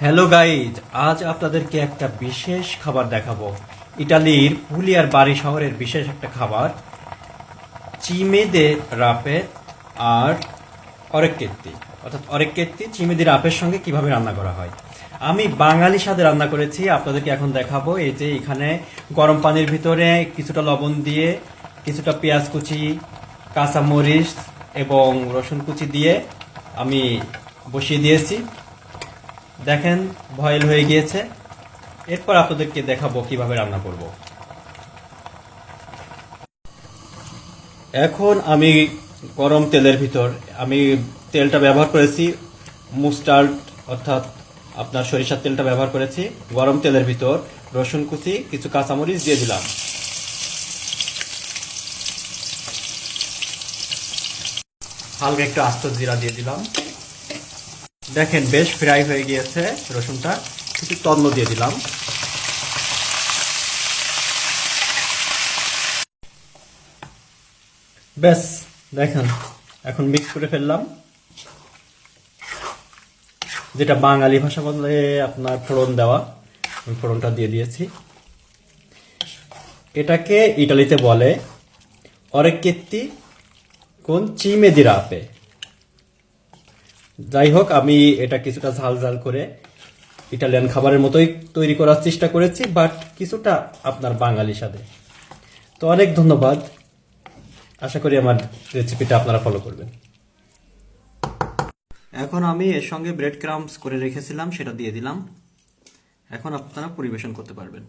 Hello guys, আজ আপনাদেরকে একটা বিশেষ খাবার দেখাবো। ইটালির পুলিয়ার বাড়ি শহরের বিশেষ একটা খাবার, চিমেদে রাপে আর অরেক্কেত্তি, অর্থাৎ অরেক্কেত্তি চিমেদি রাপের সঙ্গে কিভাবে রান্না করা হয়। আমি বাঙালি স্বাদে রান্না করেছি, আপনাদেরকে এখন দেখাবো। এই যে এখানে গরম পানির ভিতরে কিছুটা লবণ দিয়ে, কিছুটা পেঁয়াজ কুচি, কাঁচামরিচ এবং রসুন কুচি দিয়ে আমি বসিয়ে দিয়েছি। দেখেন, বয়েল হয়ে গিয়েছে। এরপর আপনাদেরকে দেখাবো কিভাবে রান্না করব। এখন আমি গরম তেলের ভিতর আমি তেলটা ব্যবহার করেছি মুস্টার্ড, অর্থাৎ আপনার সরিষার তেলটা ব্যবহার করেছি। গরম তেলের ভিতর রসুন কুচি, কিছু কাঁচামরিচ দিয়ে দিলাম। হালকা একটু আস্ত জিরা দিয়ে দিলাম। দেখেন বেশ ফ্রাই হয়ে গিয়েছে রসুনটা। কিছু তন্ন দিয়ে দিলাম। ব্যাস, দেখেন এখন মিক্স করে ফেললাম। যেটা বাঙালি ভাষা বললে আপনার ফোড়ন দেওয়া, আমি ফোড়নটা দিয়ে দিয়েছি। এটাকে ইটালিতে বলে অরেক্কেত্তি কোন চিমেদি রাপে। যাই হোক, আমি এটা কিছুটা ঝাল ঝাল করে ইটালিয়ান খাবারের মতোই তৈরি করার চেষ্টা করেছি, বাট কিছুটা আপনার বাঙালি স্বাদে। তো অনেক ধন্যবাদ। আশা করি আমার রেসিপিটা আপনারা ফলো করবেন। এখন আমি এর সঙ্গে ব্রেড ক্রাম্বস করে রেখেছিলাম, সেটা দিয়ে দিলাম। এখন আপনারা পরিবেশন করতে পারবেন।